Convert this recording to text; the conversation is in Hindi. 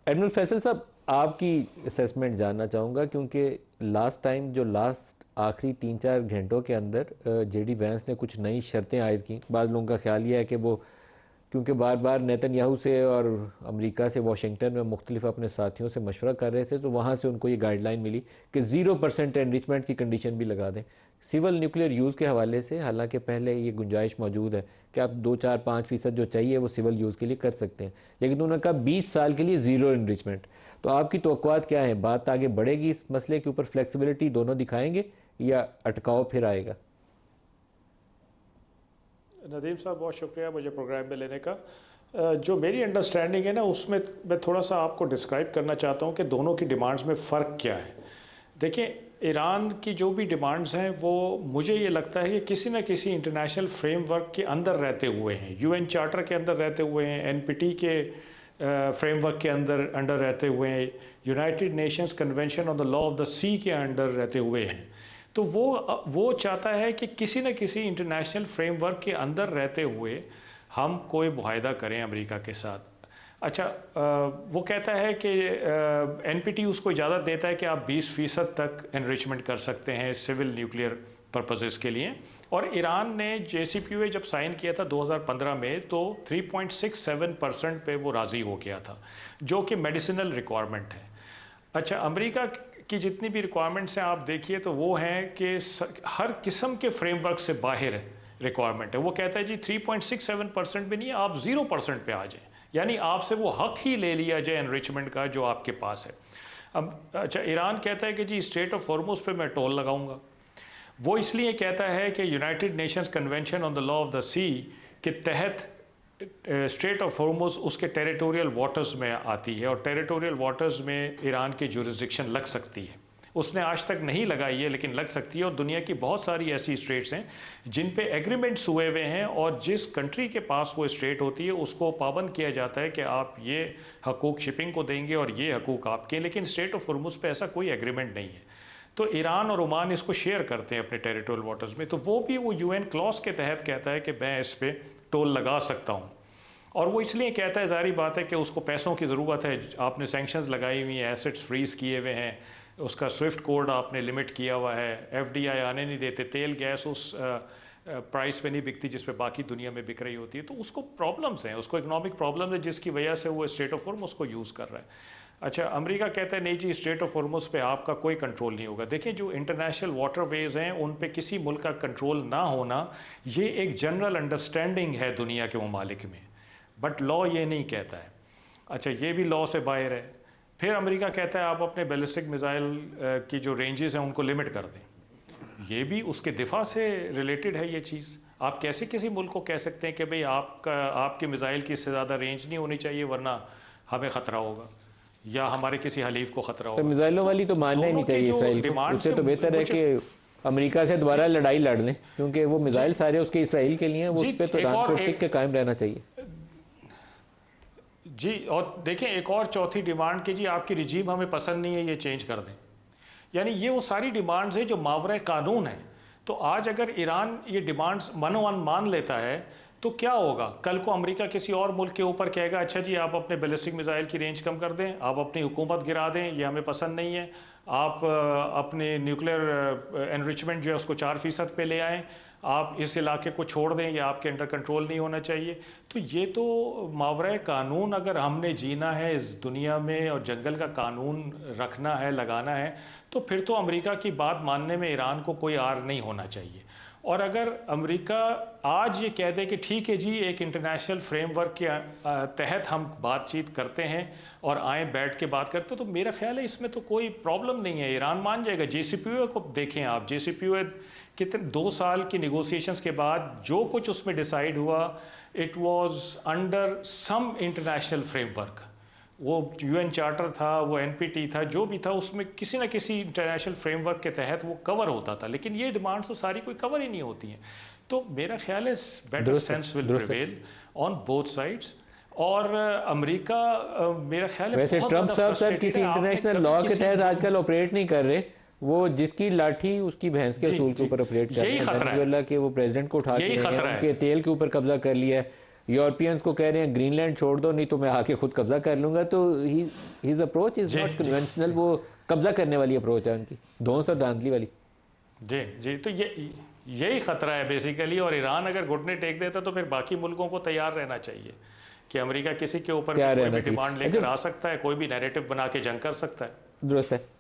एडमिरल फैसल साहब, आपकी असेसमेंट जानना चाहूँगा, क्योंकि लास्ट आखिरी 3-4 घंटों के अंदर जेडी वैंस ने कुछ नई शर्तें आयद की। बाज़ लोगों का ख्याल यह है कि वो, क्योंकि बार बार नेतन्याहू से और अमेरिका से वाशिंगटन में मुख्तलिफ अपने साथियों से मशवरा कर रहे थे, तो वहाँ से उनको ये गाइडलाइन मिली कि 0% एनरिचमेंट की कंडीशन भी लगा दें सिविल न्यूक्लियर यूज़ के हवाले से। हालांकि पहले ये गुंजाइश मौजूद है कि आप 2-4-5% जो चाहिए वो सिविल यूज़ के लिए कर सकते हैं, लेकिन उन्होंने कहा 20 साल के लिए ज़ीरो एनरिचमेंट। तो आपकी तवक्कुआत क्या है? बात आगे बढ़ेगी इस मसले के ऊपर? फ्लेक्सिबिलिटी दोनों दिखाएंगे या अटकाव फिर आएगा? नदीम साहब, बहुत शुक्रिया मुझे प्रोग्राम में लेने का। जो मेरी अंडरस्टैंडिंग है ना, उसमें मैं थोड़ा सा आपको डिस्क्राइब करना चाहता हूँ कि दोनों की डिमांड्स में फ़र्क क्या है। देखिए, ईरान की जो भी डिमांड्स हैं वो मुझे ये लगता है कि किसी न किसी इंटरनेशनल फ्रेमवर्क के अंदर रहते हुए हैं, यूएन चार्टर के अंदर रहते हुए हैं, एनपीटी के फ्रेमवर्क के अंडर रहते हुए हैं, United Nations Convention on the Law of the Sea के अंडर रहते हुए हैं। तो वो चाहता है कि किसी न किसी इंटरनेशनल फ्रेमवर्क के अंदर रहते हुए हम कोई मुआहदा करें अमेरिका के साथ। अच्छा, वो कहता है कि एनपीटी उसको इजाज़त देता है कि आप 20% तक एनरिचमेंट कर सकते हैं सिविल न्यूक्लियर पर्पसेस के लिए। और ईरान ने जेसीपीओए जब साइन किया था 2015 में, तो 3.67% पे वो राज़ी हो गया था, जो कि मेडिसिनल रिक्वायरमेंट है। अच्छा, अमेरिका की जितनी भी रिक्वायरमेंट्स हैं आप देखिए तो वो हैं कि हर किस्म के फ्रेमवर्क से बाहर रिक्वायरमेंट है। वो कहता है जी 3.67% भी नहीं है, आप 0% पे आ जाएं, यानी आपसे वो हक ही ले लिया जाए एनरिचमेंट का जो आपके पास है। अब अच्छा, ईरान कहता है कि जी स्ट्रेट ऑफ हॉर्मुज़ पे मैं टोल लगाऊंगा। वो इसलिए कहता है कि United Nations Convention on the Law of the Sea के तहत स्ट्रेट ऑफ हॉर्मुज़ उसके टेरिटोरियल वाटर्स में आती है, और टेरिटोरियल वाटर्स में ईरान की जुरिसडिक्शन लग सकती है। उसने आज तक नहीं लगाई है, लेकिन लग सकती है। और दुनिया की बहुत सारी ऐसी स्टेट्स हैं जिन पे एग्रीमेंट्स हुए हुए हैं, और जिस कंट्री के पास वो स्टेट होती है उसको पाबंद किया जाता है कि आप ये हकूक़ शिपिंग को देंगे और ये हकूक़ आपके। लेकिन स्ट्रेट ऑफ हॉर्मुज़ पे ऐसा कोई एग्रीमेंट नहीं है। तो ईरान और ओमान इसको शेयर करते हैं अपने टेरिटोरियल वाटर्स में, तो वो भी वो यूएन क्लॉज के तहत कहता है कि मैं इस पर टोल लगा सकता हूँ। और वो इसलिए कहता है, ज़ाहिर बात है कि उसको पैसों की ज़रूरत है। आपने सैंक्शंस लगाई हुई हैं, एसेट्स फ्रीज़ किए हुए हैं, उसका स्विफ्ट कोड आपने लिमिट किया हुआ है, एफडीआई आने नहीं देते, तेल गैस उस प्राइस पे नहीं बिकती जिस पे बाकी दुनिया में बिक रही होती है। तो उसको प्रॉब्लम्स हैं, उसको इकोनॉमिक प्रॉब्लम है, जिसकी वजह से वो स्ट्रेट ऑफ हॉर्मुज़ को यूज़ कर रहा है। अच्छा, अमेरिका कहता है नहीं जी स्ट्रेट ऑफ हॉर्मुज़ पे आपका कोई कंट्रोल नहीं होगा। देखिए, जो इंटरनेशनल वाटरवेज हैं उन पे किसी मुल्क का कंट्रोल ना होना, ये एक जनरल अंडरस्टैंडिंग है दुनिया के ममालिक में, बट लॉ ये नहीं कहता है। अच्छा, ये भी लॉ से बाहर है। फिर अमेरिका कहता है आप अपने बैलिस्टिक मिसाइल की जो रेंजेस हैं उनको लिमिट कर दें। ये भी उसके दिफा से रिलेटेड है ये चीज़। आप कैसे किसी मुल्क को कह सकते हैं कि भाई आपके मिसाइल की इससे ज़्यादा रेंज नहीं होनी चाहिए वरना हमें ख़तरा होगा या हमारे किसी हलीफ को ख़तरा सर, होगा। मिसाइलों तो वाली तो मानना ही नहीं दोनों के चाहिए जो इसराइल को। डिमांड्स उससे हैं तो बेहतर है मुझे, कि अमेरिका से दोबारा लड़ाई लड़ लें, क्योंकि वो जी मिसाइल सारे उसके इसराइल के लिए हैं। वो जी उस पर तो एक ईरान को और टिक के कायम रहना चाहिए। जी, और देखें एक और चौथी डिमांड कि जी आपकी रिजीम हमें पसंद नहीं है, ये चेंज कर दें। यानी ये वो सारी डिमांड्स हैं जो मावरे कानून है। तो आज अगर ईरान ये डिमांड्स मनोवन मान लेता है तो क्या होगा? कल को अमेरिका किसी और मुल्क के ऊपर कहेगा अच्छा जी आप अपने बैलिस्टिक मिसाइल की रेंज कम कर दें, आप अपनी हुकूमत गिरा दें, ये हमें पसंद नहीं है, आप अपने न्यूक्लियर एनरिचमेंट जो है उसको 4% पे ले आएँ, आप इस इलाके को छोड़ दें, ये आपके अंडर कंट्रोल नहीं होना चाहिए। तो ये तो मावरा कानून अगर हमने जीना है इस दुनिया में और जंगल का कानून रखना है, लगाना है, तो फिर तो अमेरिका की बात मानने में ईरान को कोई आर नहीं होना चाहिए। और अगर अमेरिका आज ये कह दे कि ठीक है जी एक इंटरनेशनल फ्रेमवर्क के तहत हम बातचीत करते हैं और आए बैठ के बात करते, तो मेरा ख्याल है इसमें तो कोई प्रॉब्लम नहीं है, ईरान मान जाएगा। जेसीपीओए को देखें आप, जेसीपीओए कितने 2 साल की निगोसिएशंस के बाद जो कुछ उसमें डिसाइड हुआ, it was under some international framework. वो यूएन चार्टर था, वो एनपीटी था, जो भी था उसमें किसी ना किसी इंटरनेशनल फ्रेमवर्क के तहत वो कवर होता था। लेकिन ये डिमांड्स तो सारी कोई कवर ही नहीं होती हैं। तो मेरा ख्याल है बेटर दुरुस्त है, सेंस विल दुरुस्त है। Prevail on both sides. और अमेरिका मेरा ख्याल है वैसे बहुत ट्रंप ज़्यादा साहब सर फ्रस्ट्रेटेड किसी है। आपने इंटरनेशनल कभी लॉ के किसी तहत आजकल ऑपरेट नहीं कर रहे। वो जिसकी लाठी उसकी भैंस के जी असूल के जी ऊपर ऑपरेट कर रहे यही हैं। खतरा है, वेनेजुएला के वो प्रेसिडेंट को उठा के यही ले गए हैं, खतरा है। उनके तेल के ऊपर कब्जा कर लिया है। यूरोपियंस को कह रहे हैं ग्रीनलैंड छोड़ दो, नहीं तो मैं आके खुद कब्जा कर लूंगा। तो ही हिज अप्रोच इज जी नॉट जी कन्वेंशनल, वो कब्जा करने वाली अप्रोच है उनकी, धौंस और धांधली वाली। जी जी, तो ये यही खतरा है बेसिकली। और ईरान अगर घुटने टेक देता तो फिर बाकी मुल्कों को तैयार रहना चाहिए कि अमेरिका किसी के ऊपर भी तैयार कोई रहना भी चाहिए। डिमांड अच्छा, लेकर आ सकता है, कोई भी नैरेटिव बना के जंग कर सकता है। दुरुस्त है।